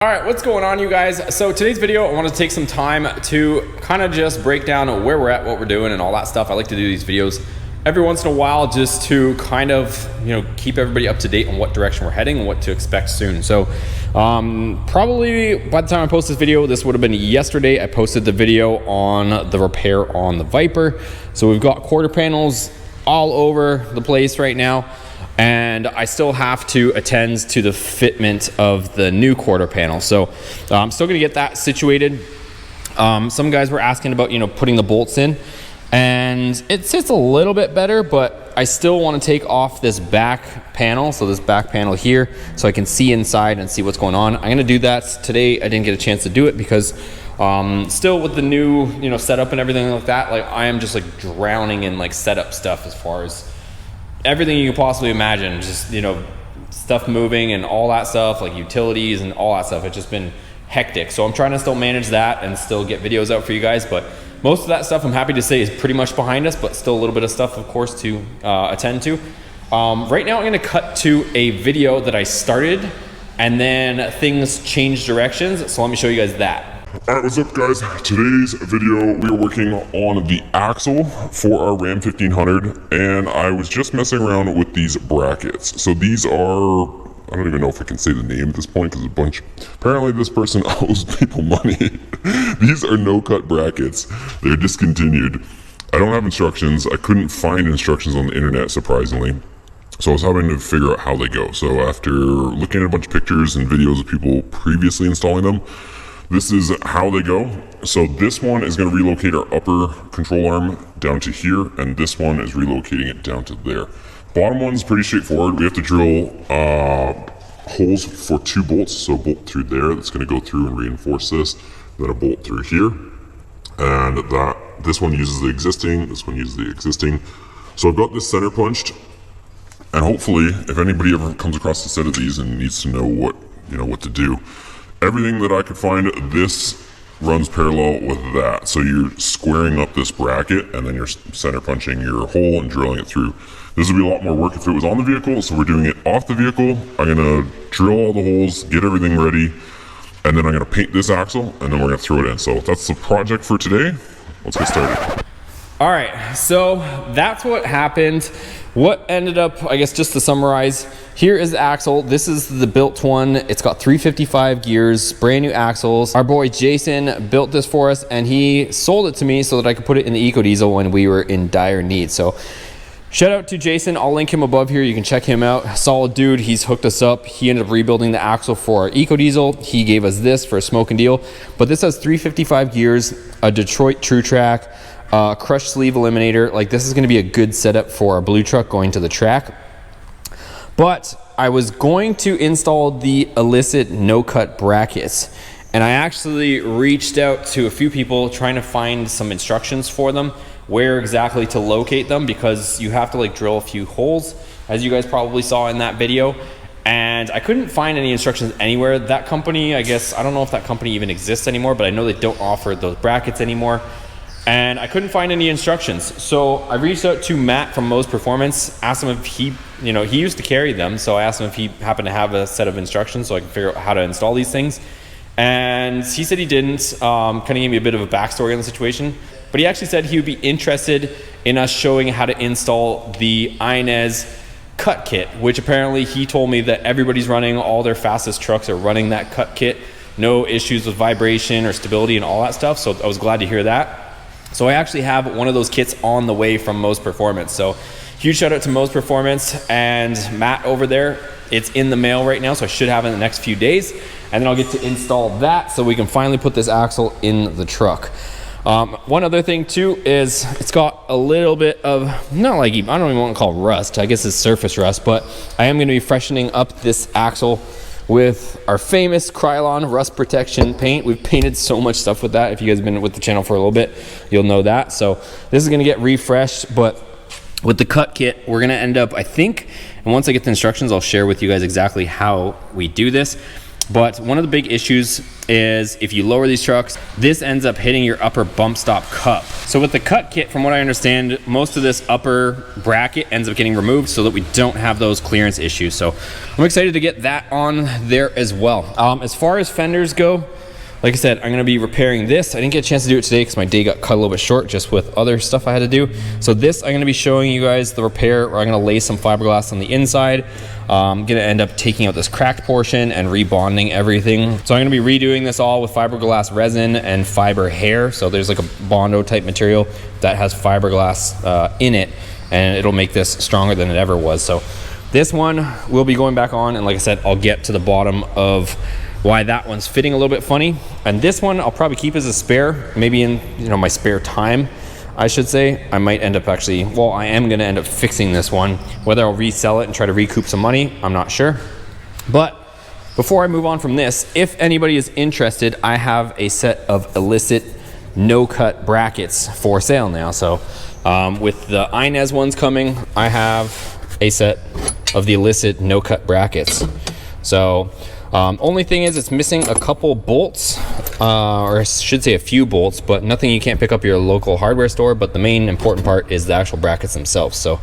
All right, what's going on, you guys? So today's video, I want to take some time to kind of just break down where we're at, what we're doing, and all that stuff. I like to do these videos every once in a while just to kind of, keep everybody up to date on what direction we're heading and what to expect soon. So probably by the time I post this video, this would have been yesterday. I posted the video on the repair on the Viper. So we've got quarter panels all over the place right now. And I still have to attend to the fitment of the new quarter panel. So I'm still gonna get that situated. Some guys were asking about, putting the bolts in, and it sits a little bit better, but I still wanna take off this back panel. So this back panel here, so I can see inside and see what's going on. I'm gonna do that today. I didn't get a chance to do it because still with the new, setup and everything like that, like I am just like drowning in like setup stuff as far as everything you can possibly imagine, just stuff moving and all that stuff, like utilities and all that stuff. It's just been hectic, so I'm trying to still manage that and still get videos out for you guys. But most of that stuff, I'm happy to say, is pretty much behind us, but still a little bit of stuff, of course, to attend to. Right now I'm going to cut to a video that I started and then things changed directions, so let me show you guys that. Alright, what's up guys? Today's video, we are working on the axle for our Ram 1500, and I was just messing around with these brackets. So these are, I don't even know if I can say the name at this point because apparently this person owes people money. These are no-cut brackets. They're discontinued. I don't have instructions. I couldn't find instructions on the internet, surprisingly. So I was having to figure out how they go. So after looking at a bunch of pictures and videos of people previously installing them, this is how they go. So this one is going to relocate our upper control arm down to here, and this one is relocating it down to there. Bottom one's pretty straightforward. We have to drill holes for 2 bolts. So a bolt through there that's going to go through and reinforce this, then a bolt through here, and this one uses the existing, this one uses the existing. So I've got this center punched, and hopefully if anybody ever comes across a set of these and needs to know what to do, everything that I could find, this runs parallel with that. So you're squaring up this bracket and then you're center punching your hole and drilling it through. This would be a lot more work if it was on the vehicle, so we're doing it off the vehicle. I'm gonna drill all the holes, get everything ready, and then I'm gonna paint this axle and then we're gonna throw it in. So that's the project for today. Let's get started. All right, so that's what happened. What ended up, I guess, just to summarize, here is the axle. This is the built one. It's got 355 gears, brand new axles. Our boy Jason built this for us, and he sold it to me so that I could put it in the EcoDiesel when we were in dire need. So shout out to Jason. I'll link him above here. You can check him out. Solid dude. He's hooked us up. He ended up rebuilding the axle for our EcoDiesel. He gave us this for a smoking deal. But this has 355 gears, a Detroit True Track, crushed sleeve eliminator. Like, this is going to be a good setup for a blue truck going to the track. But I was going to install the illicit no-cut brackets, and I actually reached out to a few people trying to find some instructions for them, where exactly to locate them, because you have to like drill a few holes, as you guys probably saw in that video, and I couldn't find any instructions anywhere. That company, I guess, I don't know if that company even exists anymore, but I know they don't offer those brackets anymore. And I couldn't find any instructions. So I reached out to Matt from Mo's Performance, asked him if he used to carry them. So I asked him if he happened to have a set of instructions so I could figure out how to install these things. And he said he didn't, kind of gave me a bit of a backstory on the situation. But he actually said he would be interested in us showing how to install the Inez cut kit, which apparently he told me that everybody's running, all their fastest trucks are running that cut kit. No issues with vibration or stability and all that stuff. So I was glad to hear that. So I actually have one of those kits on the way from Mo's Performance. So huge shout out to Mo's Performance and Matt over there. It's in the mail right now, so I should have it in the next few days. And then I'll get to install that so we can finally put this axle in the truck. One other thing too is it's got a little bit of, not like, I don't even want to call it rust. I guess it's surface rust, but I am going to be freshening up this axle with our famous Krylon rust protection paint. We've painted so much stuff with that. If you guys have been with the channel for a little bit, you'll know that. So this is gonna get refreshed, but with the cut kit, we're gonna end up, I think, and once I get the instructions, I'll share with you guys exactly how we do this. But one of the big issues is if you lower these trucks, this ends up hitting your upper bump stop cup. So with the cut kit, from what I understand, most of this upper bracket ends up getting removed so that we don't have those clearance issues. So I'm excited to get that on there as well. As far as fenders go, like I said, I'm gonna be repairing this. I didn't get a chance to do it today because my day got cut a little bit short just with other stuff I had to do. So this, I'm gonna be showing you guys the repair, where I'm gonna lay some fiberglass on the inside. I'm gonna end up taking out this cracked portion and rebonding everything. So I'm gonna be redoing this all with fiberglass resin and fiber hair. So there's like a Bondo type material that has fiberglass in it, and it'll make this stronger than it ever was. So this one will be going back on, and like I said, I'll get to the bottom of why that one's fitting a little bit funny. And this one I'll probably keep as a spare, maybe in my spare time, I should say. I might end up actually, well, I am gonna end up fixing this one. Whether I'll resell it and try to recoup some money, I'm not sure. But before I move on from this, if anybody is interested, I have a set of illicit no-cut brackets for sale now. So with the Inez ones coming, I have a set of the illicit no-cut brackets. So only thing is it's missing a couple bolts, or I should say a few bolts, but nothing you can't pick up at your local hardware store. But the main important part is the actual brackets themselves. So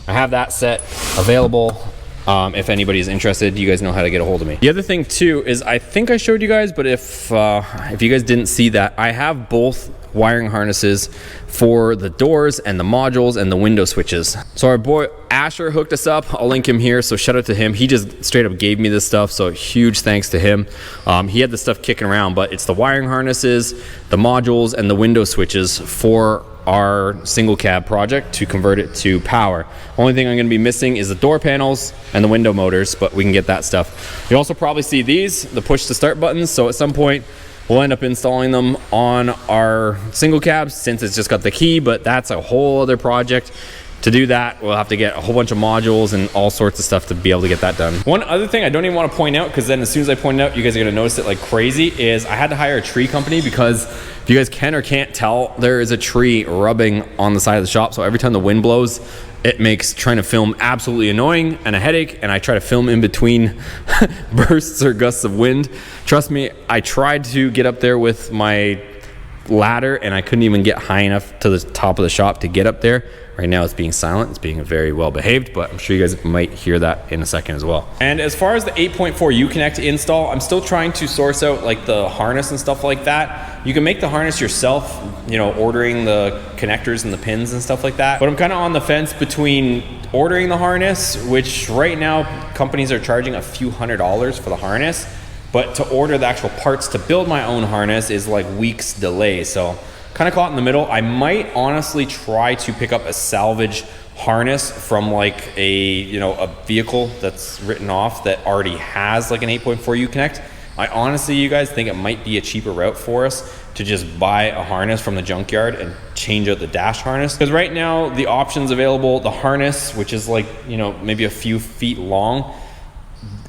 I have that set available. If anybody's interested, you guys know how to get a hold of me. The other thing too is, I think I showed you guys, but if you guys didn't see that, I have both wiring harnesses for the doors and the modules and the window switches. So our boy Asher hooked us up. I'll link him here, so shout out to him. He just straight up gave me this stuff, so huge thanks to him. He had the stuff kicking around, but it's the wiring harnesses, the modules, and the window switches for our single cab project to convert it to power. Only thing I'm going to be missing is the door panels and the window motors, but we can get that stuff. You also probably see these, the push to start buttons. So at some point we'll end up installing them on our single cabs, since it's just got the key, but that's a whole other project. To do that, we'll have to get a whole bunch of modules and all sorts of stuff to be able to get that done. One other thing I don't even want to point out, because then as soon as I point it out, you guys are going to notice it like crazy, is I had to hire a tree company, because if you guys can or can't tell, there is a tree rubbing on the side of the shop. So every time the wind blows, it makes trying to film absolutely annoying and a headache, and I try to film in between bursts or gusts of wind. Trust me, I tried to get up there with my ladder and I couldn't even get high enough to the top of the shop to get up there. Right now it's being silent, it's being very well behaved, but I'm sure you guys might hear that in a second as well. And as far as the 8.4 Uconnect install, I'm still trying to source out like the harness and stuff like that. You can make the harness yourself, ordering the connectors and the pins and stuff like that. But I'm kind of on the fence between ordering the harness, which right now companies are charging a few $100s for the harness, but to order the actual parts to build my own harness is like weeks delay. So kind of caught in the middle. I might honestly try to pick up a salvage harness from like a vehicle that's written off that already has like an 8.4 Uconnect. I honestly, you guys, think it might be a cheaper route for us to just buy a harness from the junkyard and change out the dash harness. Because right now the options available, the harness, which is like maybe a few feet long,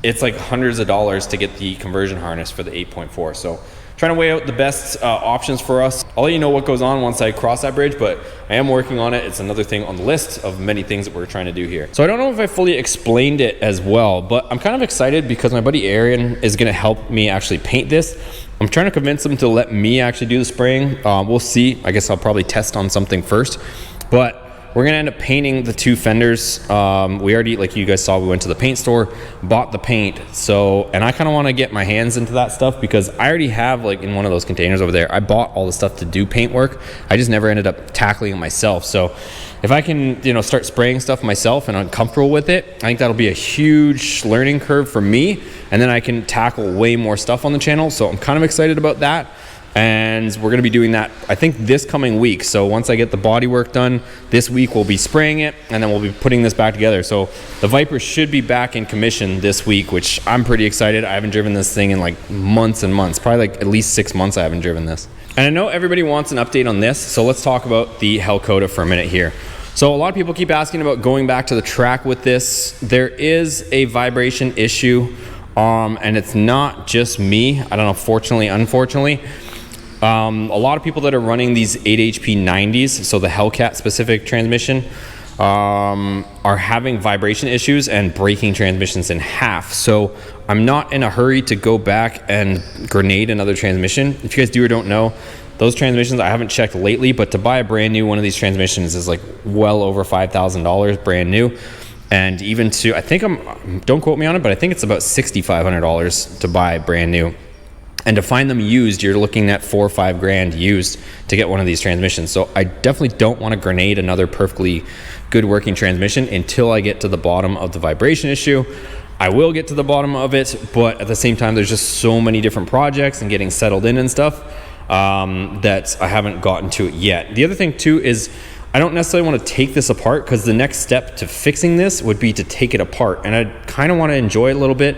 it's like hundreds of dollars to get the conversion harness for the 8.4. So trying to weigh out the best options for us. I'll let you know what goes on once I cross that bridge, but I am working on it. It's another thing on the list of many things that we're trying to do here. So I don't know if I fully explained it as well, but I'm kind of excited because my buddy Aaron is gonna help me actually paint this. I'm trying to convince him to let me actually do the spraying. We'll see. I guess I'll probably test on something first, but we're gonna end up painting the two fenders. We already, like you guys saw, we went to the paint store, bought the paint. So, and I kind of want to get my hands into that stuff because I already have, like in one of those containers over there, I bought all the stuff to do paint work. I just never ended up tackling it myself. So if I can, start spraying stuff myself and I'm comfortable with it, I think that'll be a huge learning curve for me. And then I can tackle way more stuff on the channel. So I'm kind of excited about that. And we're going to be doing that, I think, this coming week. So once I get the body work done this week, we'll be spraying it and then we'll be putting this back together. So the Viper should be back in commission this week, which I'm pretty excited. I haven't driven this thing in like months and months, probably like at least 6 months I haven't driven this. And I know everybody wants an update on this, so let's talk about the Hellcoda for a minute here. So a lot of people keep asking about going back to the track with this. There is a vibration issue, and it's not just me. I don't know, fortunately, unfortunately. A lot of people that are running these 8 HP 90s, so the Hellcat specific transmission, are having vibration issues and breaking transmissions in half. So I'm not in a hurry to go back and grenade another transmission. If you guys do or don't know, those transmissions, I haven't checked lately, but to buy a brand new one of these transmissions is like well over $5,000 brand new. And even to, I think don't quote me on it, but I think it's about $6,500 to buy brand new. And to find them used, you're looking at $4 or $5 grand used to get one of these transmissions. So I definitely don't want to grenade another perfectly good working transmission until I get to the bottom of the vibration issue. I will get to the bottom of it, but at the same time, there's just so many different projects and getting settled in and stuff that I haven't gotten to it yet. The other thing too is I don't necessarily want to take this apart, because the next step to fixing this would be to take it apart. And I kind of want to enjoy it a little bit.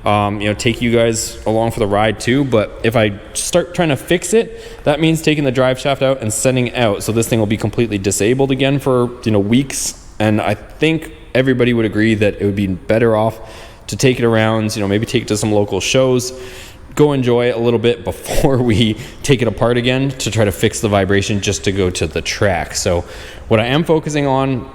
Take you guys along for the ride too. But if I start trying to fix it, that means taking the drive shaft out and sending it out. So this thing will be completely disabled again for, weeks. And I think everybody would agree that it would be better off to take it around, maybe take it to some local shows, go enjoy it a little bit before we take it apart again to try to fix the vibration just to go to the track. So what I am focusing on,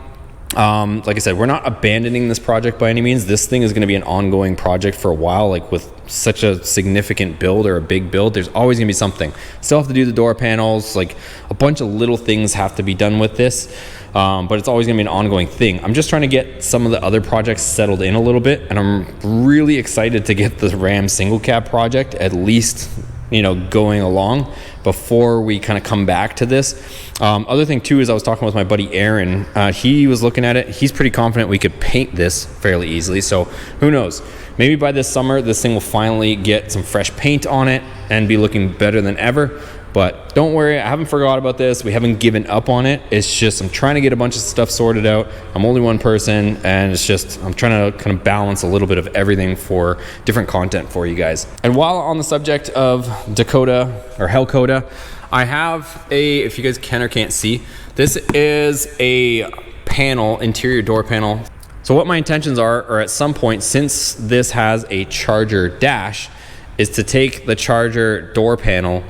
like I said, we're not abandoning this project by any means. This thing is going to be an ongoing project for a while. Like with such a significant build or a big build, there's always going to be something. Still have to do the door panels, like a bunch of little things have to be done with this. But it's always going to be an ongoing thing. I'm just trying to get some of the other projects settled in a little bit, and I'm really excited to get the Ram single cab project at least, going along before we kind of come back to this. Other thing too is I was talking with my buddy Aaron. He was looking at it. He's pretty confident we could paint this fairly easily. So who knows? Maybe by this summer, this thing will finally get some fresh paint on it and be looking better than ever. But don't worry, I haven't forgot about this. We haven't given up on it. It's just I'm trying to get a bunch of stuff sorted out. I'm only one person, and it's just I'm trying to kind of balance a little bit of everything for different content for you guys. And while on the subject of Dakota or Hellcoda, I have if you guys can or can't see, this is a panel, interior door panel. So what my intentions are at some point, since this has a charger dash, is to take the charger door panel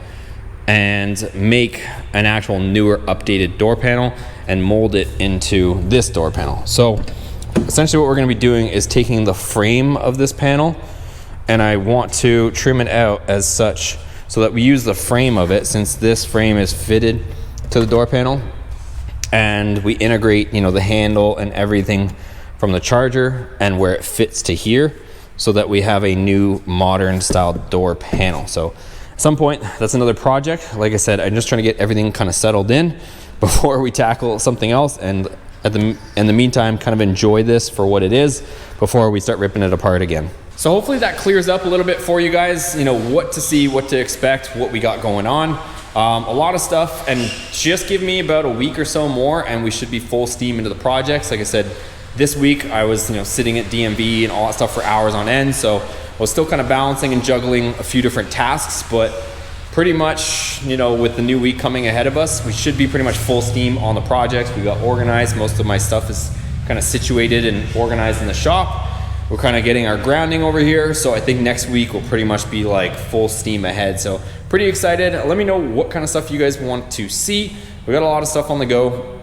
and make an actual newer updated door panel and mold it into this door panel. So essentially what we're going to be doing is taking the frame of this panel, and I want to trim it out as such so that we use the frame of it, since this frame is fitted to the door panel, and we integrate the handle and everything from the charger and where it fits to here, so that we have a new modern style door panel. So at some point, that's another project. Like I said, I'm just trying to get everything kind of settled in before we tackle something else, and in the meantime, kind of enjoy this for what it is before we start ripping it apart again. So hopefully that clears up a little bit for you guys, what to see, what to expect, what we got going on. A lot of stuff, and just give me about a week or so more and we should be full steam into the projects. Like I said, this week I was sitting at DMV and all that stuff for hours on end, so I was still kind of balancing and juggling a few different tasks, but pretty much, with the new week coming ahead of us, we should be pretty much full steam on the projects. We got organized. Most of my stuff is kind of situated and organized in the shop. We're kind of getting our grounding over here, so I think next week will pretty much be like full steam ahead. So pretty excited. Let me know what kind of stuff you guys want to see. We got a lot of stuff on the go.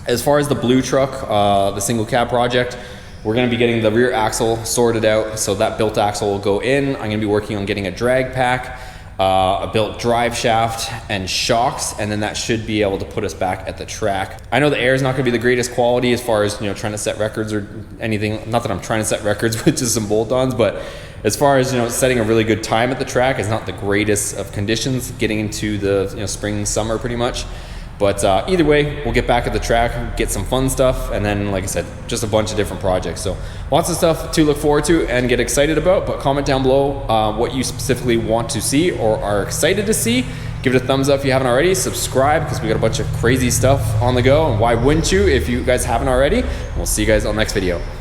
As far as the blue truck, the single cab project, we're going to be getting the rear axle sorted out, so that built axle will go in. I'm going to be working on getting a drag pack, a built drive shaft, and shocks, and then that should be able to put us back at the track. I know the air is not going to be the greatest quality as far as trying to set records or anything. Not that I'm trying to set records with just some bolt-ons, but as far as setting a really good time at the track is not the greatest of conditions getting into the spring, summer pretty much. But either way, we'll get back at the track, get some fun stuff, and then, like I said, just a bunch of different projects. So lots of stuff to look forward to and get excited about, but comment down below what you specifically want to see or are excited to see. Give it a thumbs up if you haven't already. Subscribe, because we got a bunch of crazy stuff on the go, and why wouldn't you if you guys haven't already? And we'll see you guys on the next video.